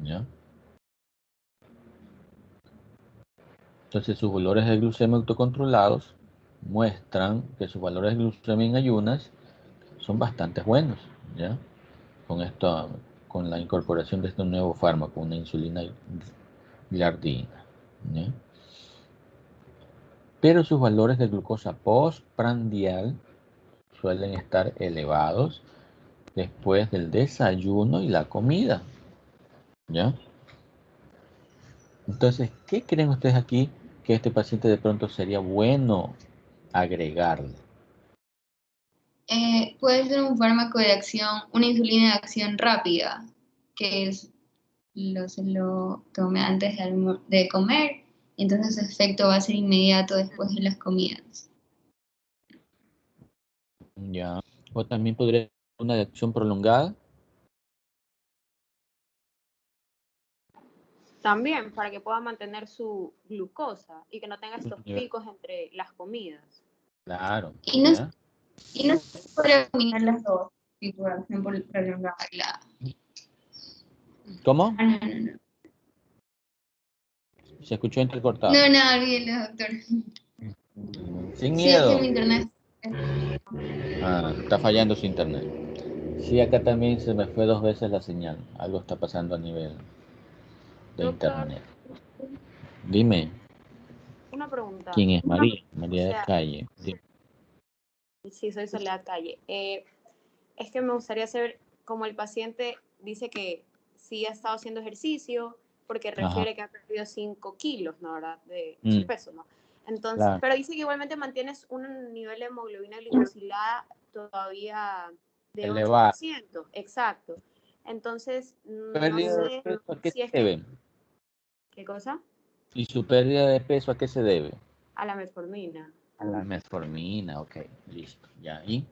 ¿ya? Entonces sus valores de glucemia autocontrolados muestran que sus valores de glucemia en ayunas son bastante buenos, ¿ya? Con esto, con la incorporación de este nuevo fármaco, una insulina glargina, ¿ya? Pero sus valores de glucosa postprandial suelen estar elevados después del desayuno y la comida, ¿ya? Entonces, ¿qué creen ustedes aquí que este paciente de pronto sería bueno agregarle? Puede ser un fármaco de acción, una insulina de acción rápida, que es se lo tome antes de comer, y entonces su efecto va a ser inmediato después de las comidas. Ya. O también podría ser una de acción prolongada. También para que pueda mantener su glucosa y que no tenga estos picos entre las comidas. Claro. Y no se puede combinar las dos, tipo de acción prolongada y la... ¿Cómo? No. Se escuchó entrecortado. No, olvídelo, doctor. Sin Sí, es que miedo. mi internet... Está fallando su internet. Sí, acá también se me fue 2 veces la señal. Algo está pasando a nivel de Doctor, internet. Dime, una pregunta. ¿quién es María? María O de sea, Calle. Dime. Sí, soy Soledad Calle. Es que me gustaría saber, como el paciente dice que sí ha estado haciendo ejercicio, porque refiere que ha perdido 5 kilos, ¿no? ¿Verdad? De su peso, ¿no? Entonces, Claro. pero dice que igualmente mantienes un nivel de hemoglobina glicosilada todavía de Elevado. 8%. Exacto. Entonces, no ¿Pérdida de sé peso a qué si se es que... debe? ¿Qué cosa? ¿Y su pérdida de peso a qué se debe? A la metformina. A la metformina, ok, listo. ¿Ya? ¿Y?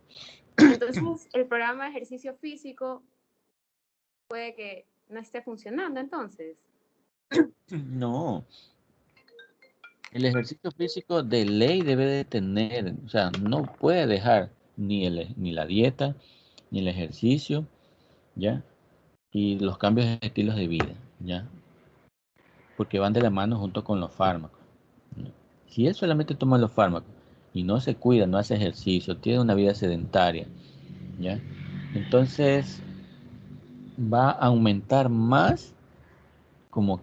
Entonces, el programa de ejercicio físico puede que no esté funcionando, entonces. No. El ejercicio físico de ley debe de tener, o sea, no puede dejar ni la dieta, ni el ejercicio, ¿ya? Y los cambios de estilos de vida, ¿ya? Porque van de la mano junto con los fármacos, ¿no? Si él solamente toma los fármacos y no se cuida, no hace ejercicio, tiene una vida sedentaria, ¿ya? Entonces va a aumentar más, como,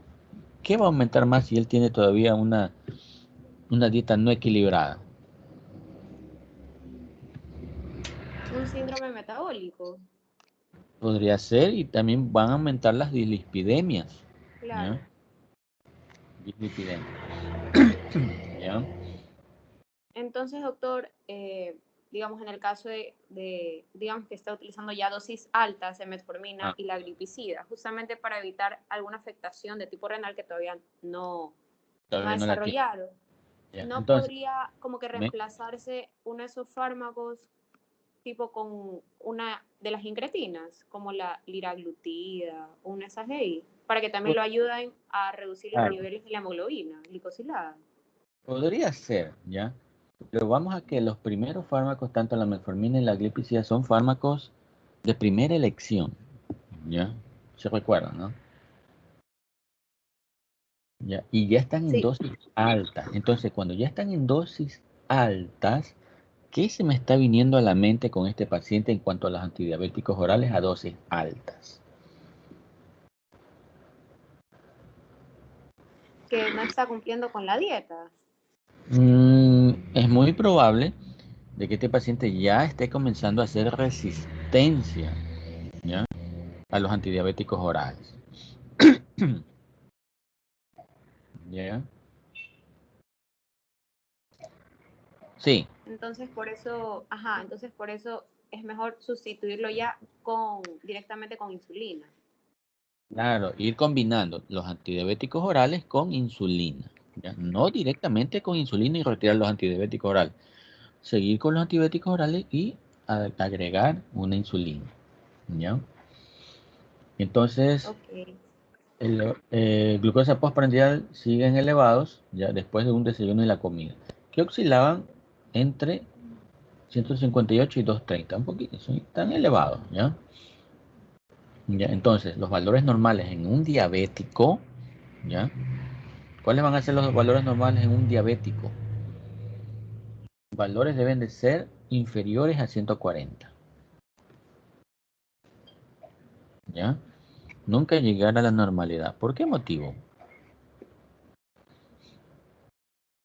¿qué va a aumentar más si él tiene todavía una dieta no equilibrada? Un síndrome metabólico. Podría ser, y también van a aumentar las dislipidemias, ¿ya? Claro. Dislipidemias, ¿ya? Entonces, doctor, digamos en el caso digamos que está utilizando ya dosis altas de metformina y la glipicida, justamente para evitar alguna afectación de tipo renal que todavía no ha Todavía no la tiene. desarrollado. ¿Ya? ¿No Entonces, podría como que reemplazarse uno de esos fármacos tipo con una de las incretinas, como la liraglutida o una SAGI, para que también lo ayuden a reducir los niveles de la hemoglobina glicosilada? podría ser, ¿ya? Pero vamos a que los primeros fármacos, tanto la metformina y la glipicida, son fármacos de primera elección, ¿ya? Se recuerdan, ¿no? ¿Ya? Y ya están en Sí. dosis altas. Entonces, cuando ya están en dosis altas, ¿qué se me está viniendo a la mente con este paciente en cuanto a los antidiabéticos orales a dosis altas? Que no está cumpliendo con la dieta. Es muy probable de que este paciente ya esté comenzando a hacer resistencia, ¿ya? A los antidiabéticos orales. ¿Ya? Sí, Entonces por eso es mejor sustituirlo ya directamente con insulina. claro, ir combinando los antidiabéticos orales con insulina, ¿ya? No directamente con insulina y retirar los antidiabéticos orales. Seguir con los antibióticos orales y agregar una insulina, ¿ya? Entonces, Ok. el glucosa postprandial siguen elevados ya después de un desayuno y la comida, que oscilaban entre 158 y 230, un poquito, son tan elevados, ¿ya? ¿Ya? Entonces, los valores normales en un diabético, ¿ya? ¿Cuáles van a ser los valores normales en un diabético? Valores deben de ser inferiores a 140. ¿Ya? Nunca llegar a la normalidad. ¿Por qué motivo?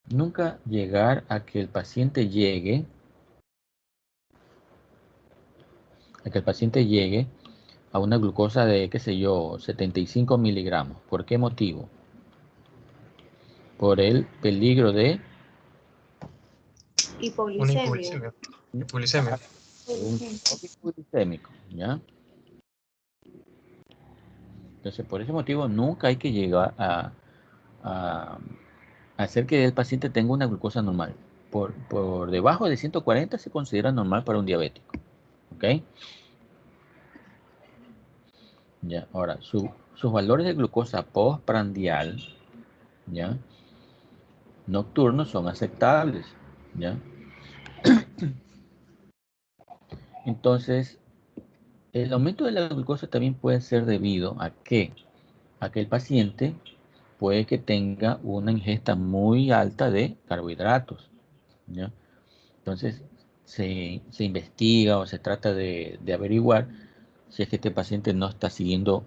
Nunca llegar a que el paciente llegue, a una glucosa de, qué sé yo, 75 miligramos. ¿Por qué motivo? Por el peligro de Hipoglicemia. Una hipoglicemia. Hipoglicemia. un shock glicémico, ¿ya? Entonces, por ese motivo, nunca hay que llegar a hacer que el paciente tenga una glucosa normal. Por debajo de 140 se considera normal para un diabético. ¿Ok? Ya, ahora, sus valores de glucosa postprandial, ¿ya? Nocturnos son aceptables, ¿ya? Entonces, el aumento de la glucosa también puede ser debido a que el paciente puede que tenga una ingesta muy alta de carbohidratos, ¿ya? Entonces, se investiga o se trata de averiguar si es que este paciente no está siguiendo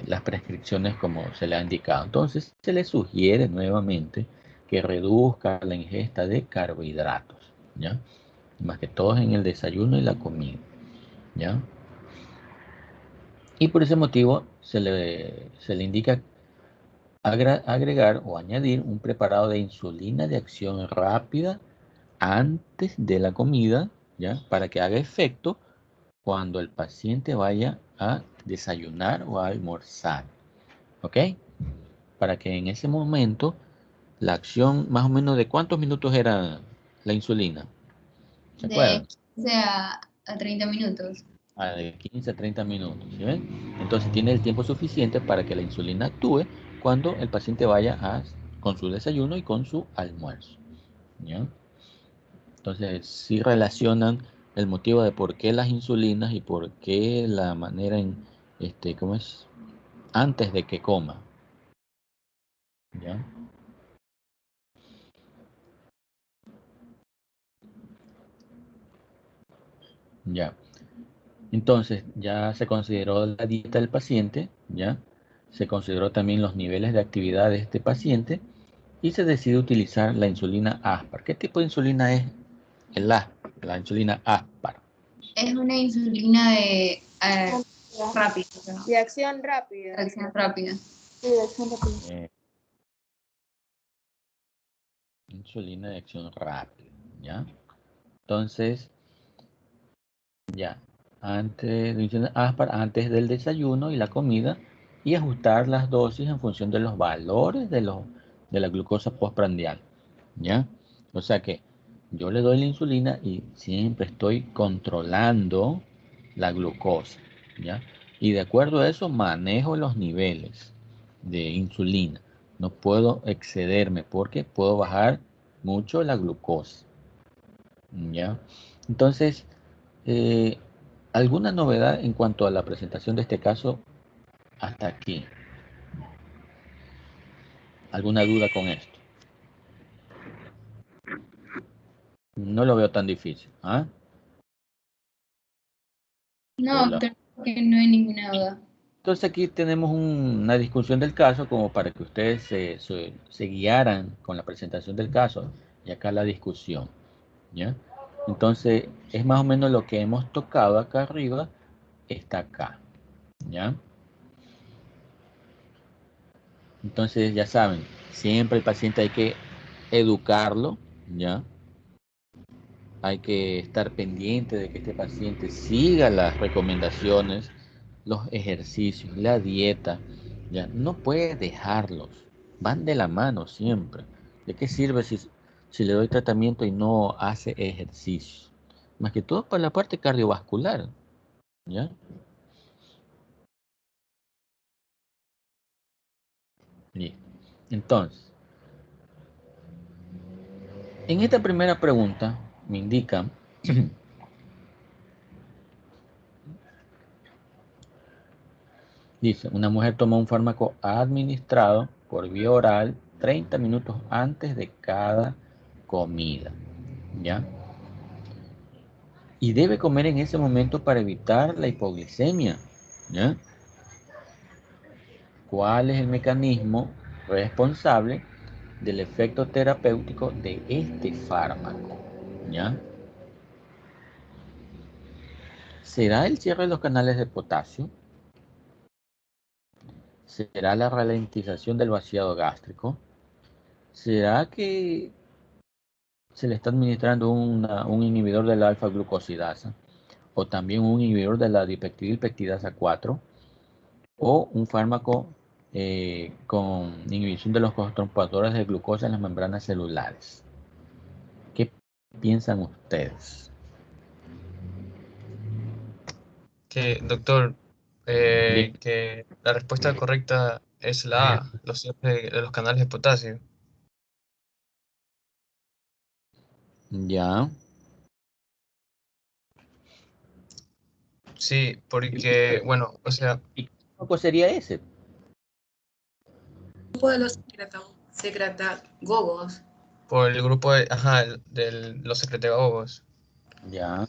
las prescripciones como se le ha indicado. Entonces, se le sugiere nuevamente que reduzca la ingesta de carbohidratos, ¿ya? Más que todo en el desayuno y la comida, ¿ya? Y por ese motivo se le indica agregar o añadir un preparado de insulina de acción rápida antes de la comida, ¿ya? Para que haga efecto cuando el paciente vaya a desayunar o a almorzar, ¿ok? Para que en ese momento la acción, más o menos, ¿de cuántos minutos era la insulina? ¿Se De acuerdan? 15 a 30 minutos. De 15 a 30 minutos, ¿sí ven? Entonces tiene el tiempo suficiente para que la insulina actúe cuando el paciente vaya con su desayuno y con su almuerzo, ¿ya? Entonces sí relacionan el motivo de por qué las insulinas y por qué la manera en, ¿cómo es? Antes de que coma, ¿ya? Ya. Entonces, ya se consideró la dieta del paciente, ¿ya? Se consideró también los niveles de actividad de este paciente y se decide utilizar la insulina Aspar. ¿Qué tipo de insulina es la insulina Aspar? Es una insulina de rápida, ¿no? De acción rápida. Acción rápida. Sí, de acción rápida. Insulina de acción rápida, ¿ya? Entonces, ya, antes del desayuno y la comida, y ajustar las dosis en función de los valores de la glucosa postprandial, ¿ya? O sea que yo le doy la insulina y siempre estoy controlando la glucosa, ¿ya? Y de acuerdo a eso manejo los niveles de insulina. No puedo excederme porque puedo bajar mucho la glucosa, ¿ya? Entonces, eh, ¿alguna novedad en cuanto a la presentación de este caso hasta aquí? ¿Alguna duda con esto? No lo veo tan difícil, ¿ah? No, Hola. creo que no hay ninguna duda. Entonces aquí tenemos una discusión del caso como para que ustedes se guiaran con la presentación del caso y acá la discusión, ¿ya? Entonces es más o menos lo que hemos tocado acá arriba, está acá, ¿ya? Entonces ya saben, siempre el paciente hay que educarlo, ¿ya? Hay que estar pendiente de que este paciente siga las recomendaciones, los ejercicios, la dieta, ¿ya? No puede dejarlos, van de la mano siempre. ¿De qué sirve si le doy tratamiento y no hace ejercicio? Más que todo para la parte cardiovascular, ¿ya? Listo. Entonces, en esta primera pregunta me indican Dice, una mujer toma un fármaco administrado por vía oral 30 minutos antes de cada comida, ¿ya? Y debe comer en ese momento para evitar la hipoglicemia, ¿ya? ¿Cuál es el mecanismo responsable del efecto terapéutico de este fármaco? ¿Ya? ¿Será el cierre de los canales de potasio? ¿Será la ralentización del vaciado gástrico? ¿Será que se le está administrando un inhibidor de la alfa-glucosidasa? ¿O también un inhibidor de la dipeptidilpeptidasa 4? ¿O un fármaco con inhibición de los transportadores de glucosa en las membranas celulares? ¿Qué piensan ustedes? Doctor, Bien. que la respuesta correcta es la A, los cierres de los canales de potasio. Ya. Sí, porque, bueno, o sea, ¿Y qué fármaco sería ese? Grupo de los secretagogos. por el grupo de, ajá, de los secretagogos. Ya.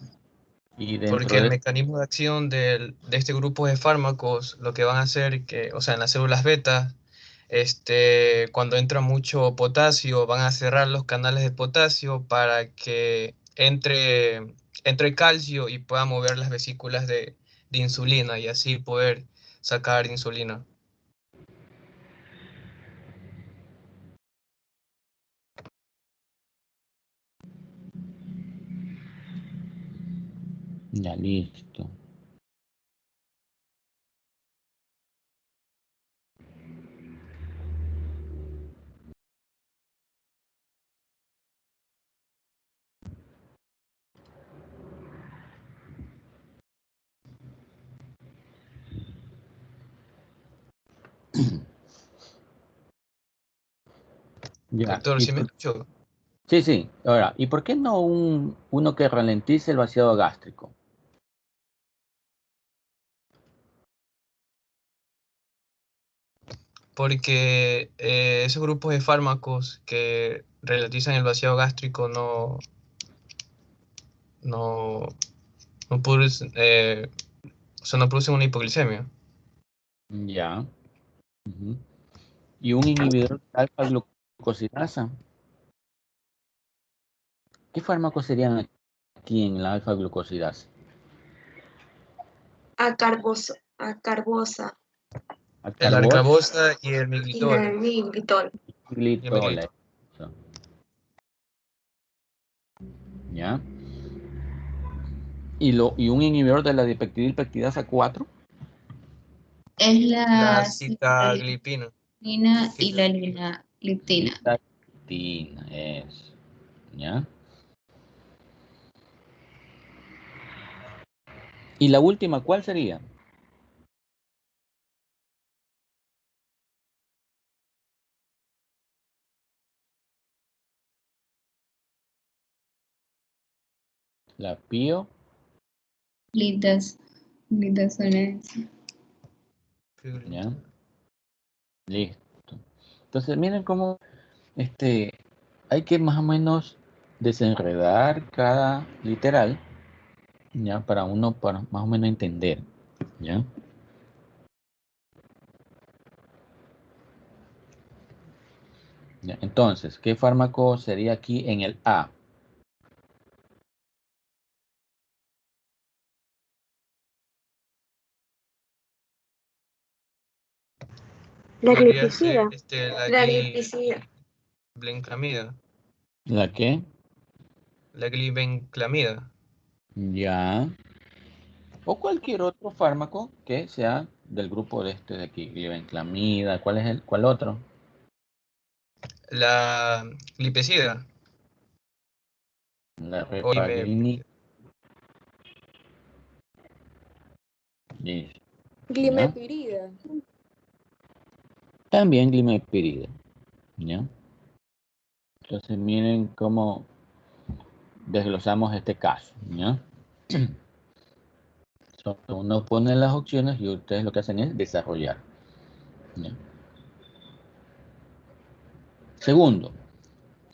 Y Porque dentro el de... mecanismo de acción de este grupo de fármacos lo que van a hacer que, o sea, en las células beta, cuando entra mucho potasio, van a cerrar los canales de potasio para que entre calcio y pueda mover las vesículas de insulina y así poder sacar insulina. Ya, listo. Ya. Doctor, ¿sí me escuchó? Sí, sí. Ahora, ¿y por qué no uno que ralentice el vaciado gástrico? Porque esos grupos de fármacos que relatizan el vaciado gástrico no, no producen, o sea, no producen una hipoglicemia. Ya. Ujú. ¿Y un inhibidor de alfa-glucosidasa? ¿Qué fármacos serían aquí en la alfa-glucosidasa? Acarbosa, El Acarbol arcabosa y el y la miglitol. milgritol. y Y el glitol. miglitol. ¿Ya? ¿Y un inhibidor de la dipeptidilpeptidasa 4? Es La la sitaglipina. citrulina y la Sita- linagliptina. Sitagliptina, eso. ¿Ya? ¿Y la última cuál sería? La pio. Glitazonancia. ¿Ya? Listo. Entonces, miren cómo hay que más o menos desenredar cada literal, ¿ya? Para más o menos entender, ¿ya? ¿Ya? Entonces, ¿qué fármaco sería aquí en el A? La Podría ser glipicida. la La glipicida. glibenclamida. ¿La qué? La glibenclamida. Ya. O cualquier otro fármaco que sea del grupo de de aquí, glibenclamida, ¿cuál otro? La glipecida. La O repaglini. Listo, ¿ya? Glimepirida. También glimepirida, ¿ya? Entonces miren cómo desglosamos este caso, ¿ya? Uno pone las opciones y ustedes lo que hacen es desarrollar. ¿Ya? Segundo,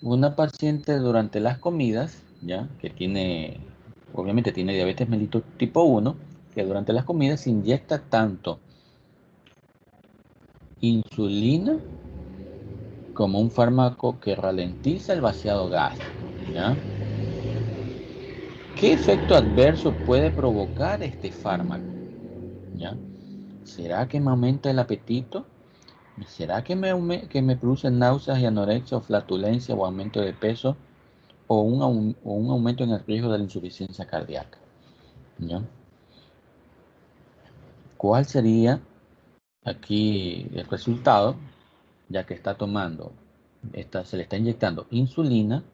una paciente durante las comidas, ¿ya? Que tiene, obviamente tiene diabetes mellitus tipo 1, que durante las comidas se inyecta tanto insulina como un fármaco que ralentiza el vaciado gástrico, ¿ya? ¿Qué efecto adverso puede provocar este fármaco? ¿Ya? ¿Será que me aumenta el apetito? ¿Será que me produce náuseas y anorexia o flatulencia o aumento de peso o un aumento en el riesgo de la insuficiencia cardíaca? ¿Ya? ¿Cuál sería aquí el resultado? Ya que está tomando, se le está inyectando insulina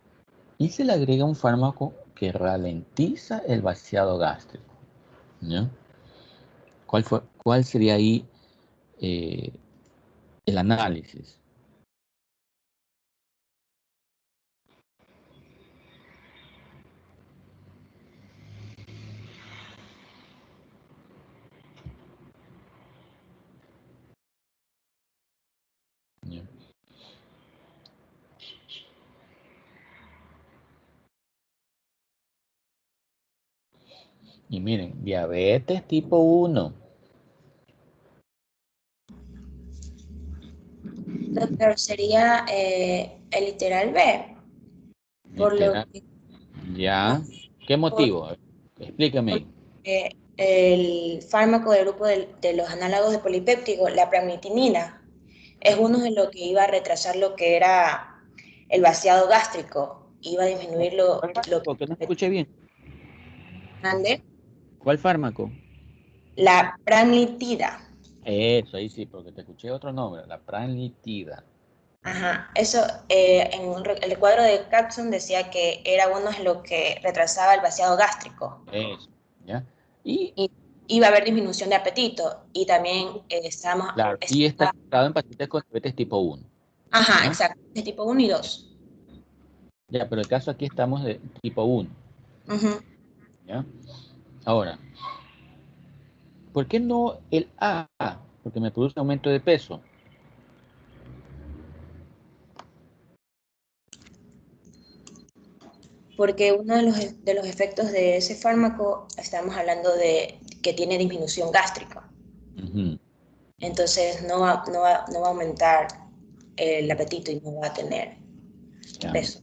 y se le agrega un fármaco que ralentiza el vaciado gástrico. ¿Ya? ¿Cuál sería ahí el análisis? ¿Ya? Y miren, diabetes tipo 1. Doctor, sería el literal B, por lo Literal. que ¿Ya? ¿Qué motivo? Explícame. el fármaco del grupo de los análogos de polipéptido, la pramnitinina, es uno de los que iba a retrasar lo que era el vaciado gástrico, iba a disminuir ¿Cuál lo fármaco? Que no escuché bien. que ¿Cuál fármaco? la pramnitida. Eso, ahí sí, porque te escuché otro nombre, la pranlitida. Ajá, eso el cuadro de Capson decía que era uno de los que retrasaba el vaciado gástrico Eso, ¿ya? Y, y iba a haber disminución de apetito y también claro, y está indicado en pacientes con diabetes tipo 1, ajá, ¿ya? exacto, de tipo 1 y 2. Ya, pero el caso aquí estamos de tipo 1, Ujú. ¿ya? Ahora, ¿por qué no el A? Porque me produce aumento de peso. Porque uno de los efectos de ese fármaco, estamos hablando de que tiene disminución gástrica. Ujú, Entonces no va a aumentar el apetito y no va a tener ya. peso.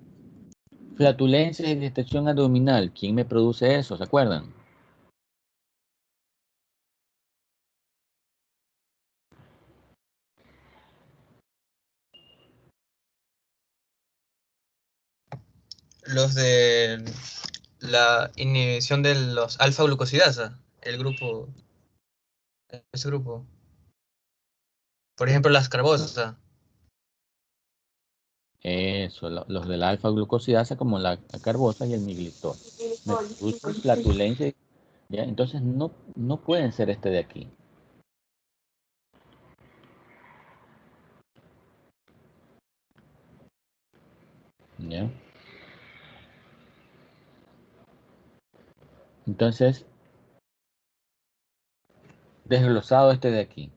Flatulencia y distensión abdominal. ¿Quién me produce eso? ¿Se acuerdan? Los de la inhibición de los alfa-glucosidasa, el grupo, ese grupo. Por ejemplo, las carbosas. Eso, los de la alfa-glucosidasa como la carbosa y el miglitol. Me producen flatulencia, ¿ya? Entonces no pueden ser este de aquí. ¿Ya? Entonces, desglosado este de aquí.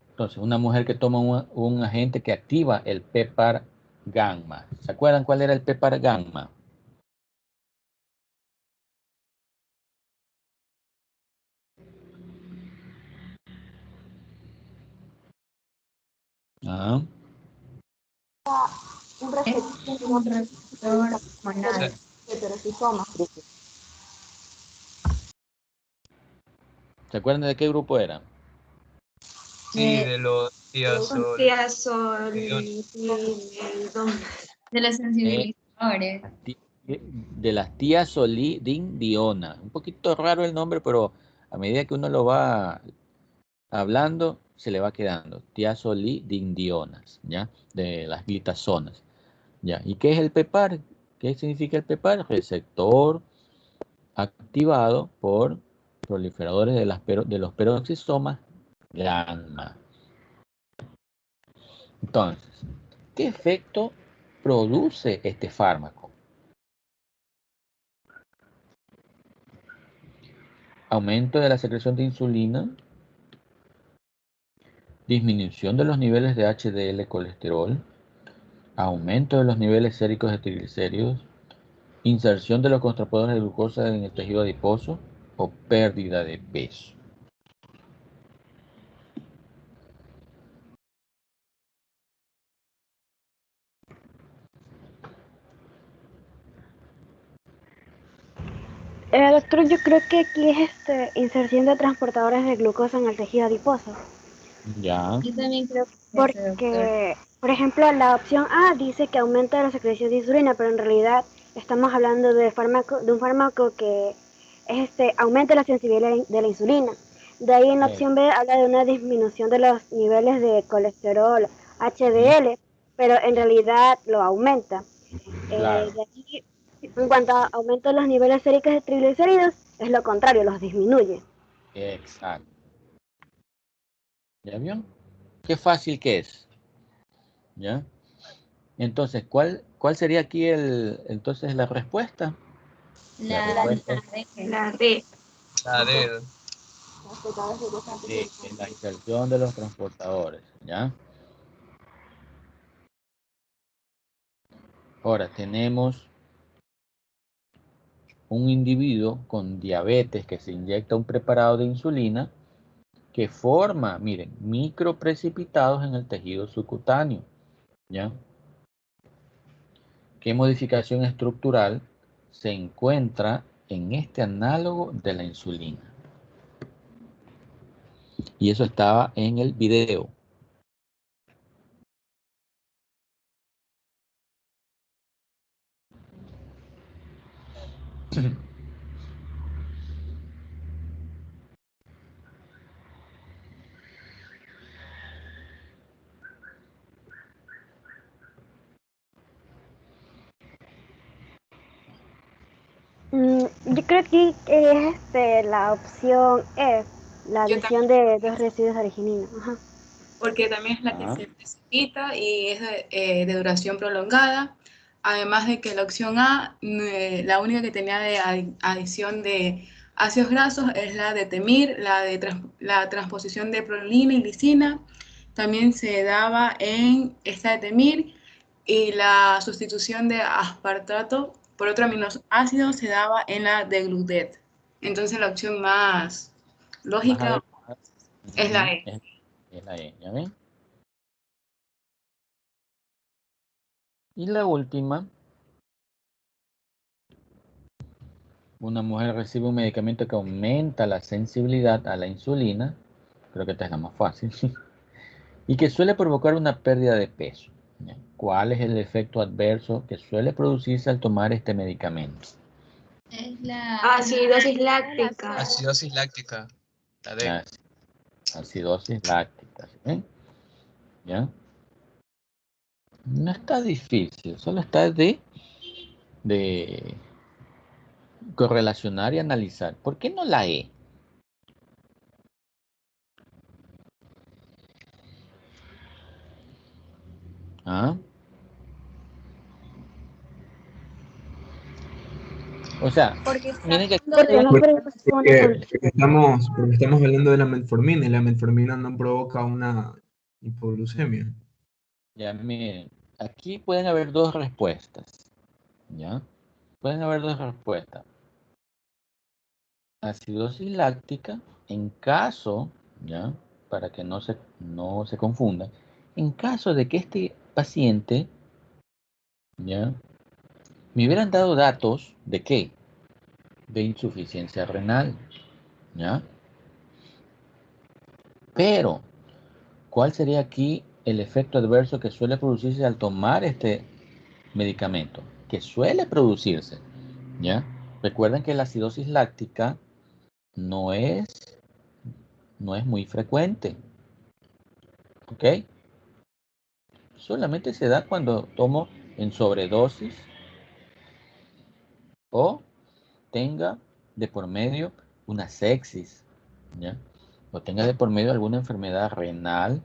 Entonces, una mujer que toma un agente que activa el PPAR gamma. ¿Se acuerdan cuál era el PPAR gamma? Ah, Un Es un receptor hormonal. heterosistoma. ¿se acuerdan de qué grupo era? Sí, de los diazol. De los Eh, sensibilizadores. de las tiazolidindiona. Un poquito raro el nombre, pero a medida que uno lo va hablando, se le va quedando. Tiazolidindionas, ¿ya? De las glitazonas, ¿ya? ¿Y qué es el PEPAR? ¿Qué significa el PEPAR? Receptor activado por proliferadores de los peroxisomas gamma. Entonces, ¿qué efecto produce este fármaco? Aumento de la secreción de insulina, disminución de los niveles de HDL colesterol, aumento de los niveles séricos de triglicéridos, inserción de los transportadores de glucosa en el tejido adiposo o pérdida de peso. Doctor, yo creo que aquí es inserción de transportadores de glucosa en el tejido adiposo. Ya. Yo también creo que es ese, doctor. Porque, por ejemplo, la opción A dice que aumenta la secreción de insulina, pero en realidad estamos hablando de un fármaco que aumenta la sensibilidad de la insulina. De ahí en la opción B habla de una disminución de los niveles de colesterol HDL, pero en realidad lo aumenta. Claro. De ahí, en cuanto a aumento de los niveles séricos de triglicéridos, es lo contrario, los disminuye. Exacto. ¿Ya vio? Qué fácil que es. ¿Ya? Entonces, ¿cuál sería aquí entonces la respuesta? La D. La D. La D. En la inserción de los transportadores, ¿ya? Ahora tenemos un individuo con diabetes que se inyecta un preparado de insulina que forma, miren, microprecipitados en el tejido subcutáneo, ¿ya? ¿Qué modificación estructural se encuentra en este análogo de la insulina? Y eso estaba en el video. Yo creo que es la opción E, la Yo adición de dos residuos de arginina. Ajá. Porque también es la que Ah. se precipita y es de duración prolongada. Además de que la opción A, la única que tenía de adición de ácidos grasos es la de Temir, la transposición de prolina y lisina. También se daba en esta de Temir y la sustitución de aspartato por otro aminoácido se daba en la de Glutet. Entonces la opción más lógica es la E. Es la E, ¿ya ven? Y la última, una mujer recibe un medicamento que aumenta la sensibilidad a la insulina, creo que esta es la más fácil, y que suele provocar una pérdida de peso. ¿Ya? ¿Cuál es el efecto adverso que suele producirse al tomar este medicamento? Es la Acidosis láctica. Acidosis láctica. La D. Acidosis láctica, ¿sí ven? ¿Ya? No está difícil, solo está de correlacionar y analizar. ¿Por qué no la E? ¿Ah? O sea, porque miren que Porque no Porque estamos hablando de la metformina y la metformina no provoca una hipoglucemia. ya miren, aquí pueden haber dos respuestas, ¿ya? Pueden haber dos respuestas. Acidosis láctica, en caso, ¿ya? Para que no se confunda, en caso de que este paciente, ¿ya? Me hubieran dado datos de qué? De insuficiencia renal, ¿ya? Pero, ¿cuál sería aquí el efecto adverso que suele producirse al tomar este medicamento? Que suele producirse, ¿ya? Recuerden que la acidosis láctica no es muy frecuente, ¿ok? Solamente se da cuando tomo en sobredosis o tenga de por medio una sepsis, ¿ya? O tenga de por medio alguna enfermedad renal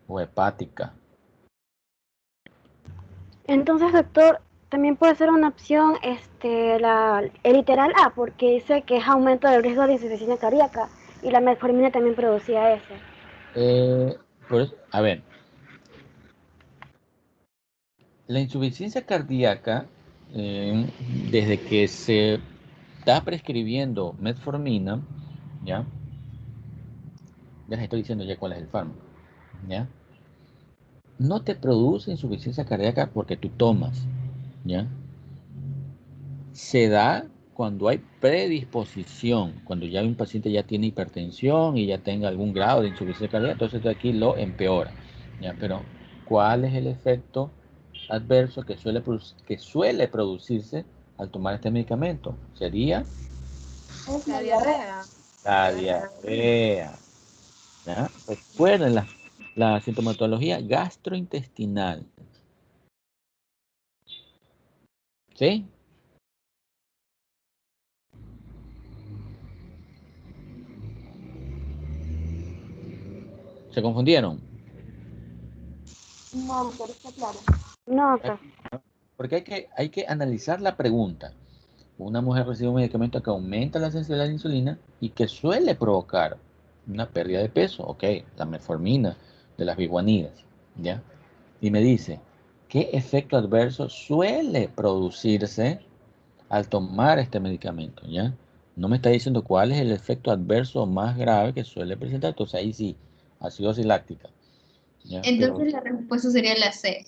o hepática. Entonces, doctor, también puede ser una opción el literal A, porque dice que es aumento del riesgo de insuficiencia cardíaca y la metformina también producía ese. Por eso, a ver, la insuficiencia cardíaca, desde que se está prescribiendo metformina, ¿ya? Ya les estoy diciendo ya cuál es el fármaco, ¿ya? No te produce insuficiencia cardíaca porque tú tomas, ¿ya? Se da cuando hay predisposición, cuando ya un paciente ya tiene hipertensión y ya tenga algún grado de insuficiencia cardíaca, entonces aquí lo empeora, ¿ya? Pero, ¿cuál es el efecto adverso que suele producirse al tomar este medicamento? Sería La diarrea. la diarrea, ¿ya? Recuerden la sintomatología gastrointestinal, ¿sí? ¿Se confundieron? No, doctor, está claro. No, doctor. Porque hay que analizar la pregunta. Una mujer recibe un medicamento que aumenta la sensibilidad a la insulina y que suele provocar una pérdida de peso, ok, la metformina de las biguanidas, ¿ya? Y me dice, ¿qué efecto adverso suele producirse al tomar este medicamento, ¿ya? No me está diciendo cuál es el efecto adverso más grave que suele presentar, entonces ahí sí, acidosis láctica, ¿ya? Pero Entonces la respuesta sería la C.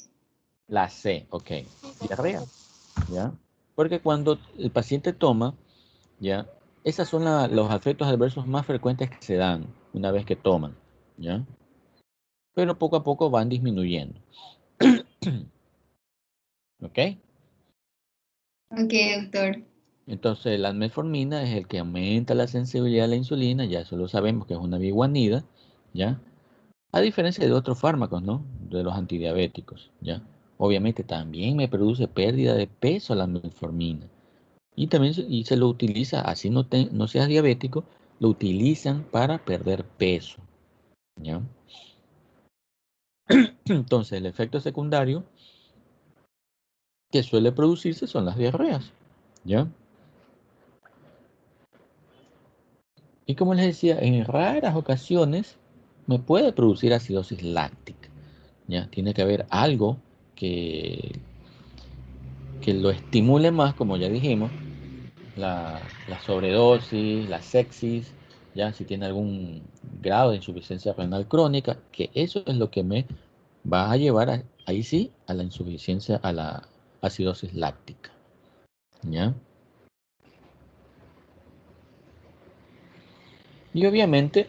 la C, ok, diarrea, ¿ya? Porque cuando el paciente toma, ¿ya? Esos son los efectos adversos más frecuentes que se dan una vez que toman, ¿ya? Pero poco a poco van disminuyendo, ¿ok? Ok, doctor. Entonces la metformina es el que aumenta la sensibilidad a la insulina, ya eso lo sabemos que es una biguanida, ¿ya? A diferencia de otros fármacos, ¿no? De los antidiabéticos, ¿ya? Obviamente también me produce pérdida de peso la metformina. Y también se lo utiliza, así no seas diabético, lo utilizan para perder peso, ¿ya? Entonces, el efecto secundario que suele producirse son las diarreas, ¿ya? Y como les decía, en raras ocasiones me puede producir acidosis láctica, ¿ya? Tiene que haber algo que, que lo estimule más, como ya dijimos, la sobredosis, la sepsis, ya si tiene algún grado de insuficiencia renal crónica, que eso es lo que me va a llevar ahí sí a la insuficiencia, a la acidosis láctica, ¿ya? Y obviamente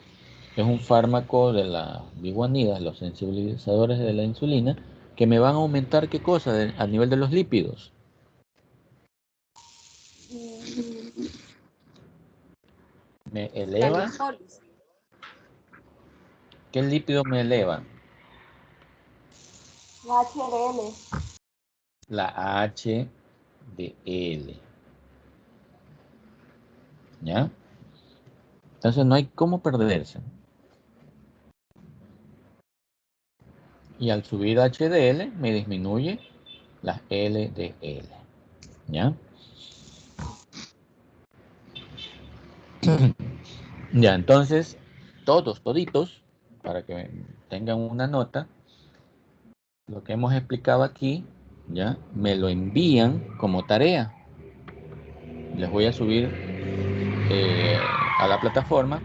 es un fármaco de la biguanida, los sensibilizadores de la insulina, que me van a aumentar qué cosa a nivel de los lípidos. Me La eleva, glucólisis. ¿qué lípido me eleva? La HDL. La HDL, ¿ya? Entonces no hay cómo perderse. Y al subir HDL me disminuye las LDL, ¿ya? Ya, entonces, toditos, para que tengan una nota, lo que hemos explicado aquí, ¿ya? Me lo envían como tarea. Les voy a subir a la plataforma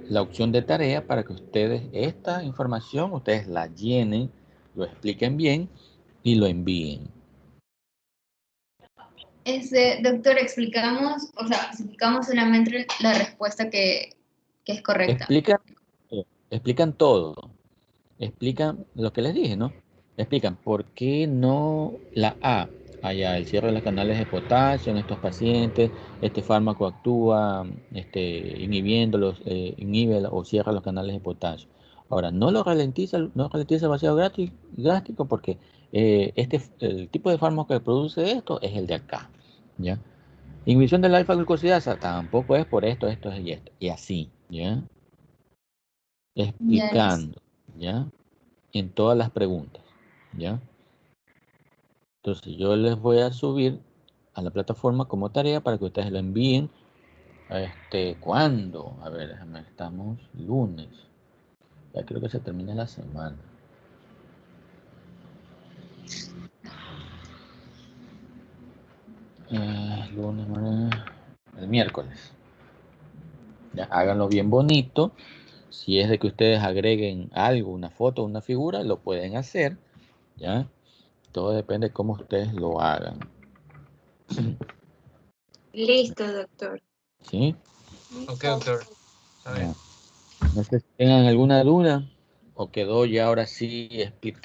la opción de tarea para que ustedes esta información, ustedes la llenen, lo expliquen bien y lo envíen. Doctor, explicamos solamente la respuesta que es correcta. Explican todo. Explican lo que les dije, ¿no? Explican por qué no la A, allá el cierre de los canales de potasio en estos pacientes, este fármaco actúa inhibiéndolos, inhibe o cierra los canales de potasio. Ahora, no ralentiza el vaciado gástrico porque el tipo de fármaco que produce esto es el de acá, ¿ya? Inhibición de la alfa-glucosidasa tampoco es por esto y esto, y así, ¿ya? Ya listo. Explicando, ¿ya? en todas las preguntas, ¿ya? Entonces yo les voy a subir a la plataforma como tarea para que ustedes lo envíen. ¿Cuándo? A ver, déjame, estamos lunes. Ya creo que se termina la semana. Lunes, el miércoles. Ya, háganlo bien bonito. Si es de que ustedes agreguen algo, una foto, una figura, lo pueden hacer, ¿ya? Todo depende de cómo ustedes lo hagan. Listo, doctor. ¿Sí? Ok, doctor. A ver. Ya. No sé si tengan alguna duda o quedó ya ahora sí explicado.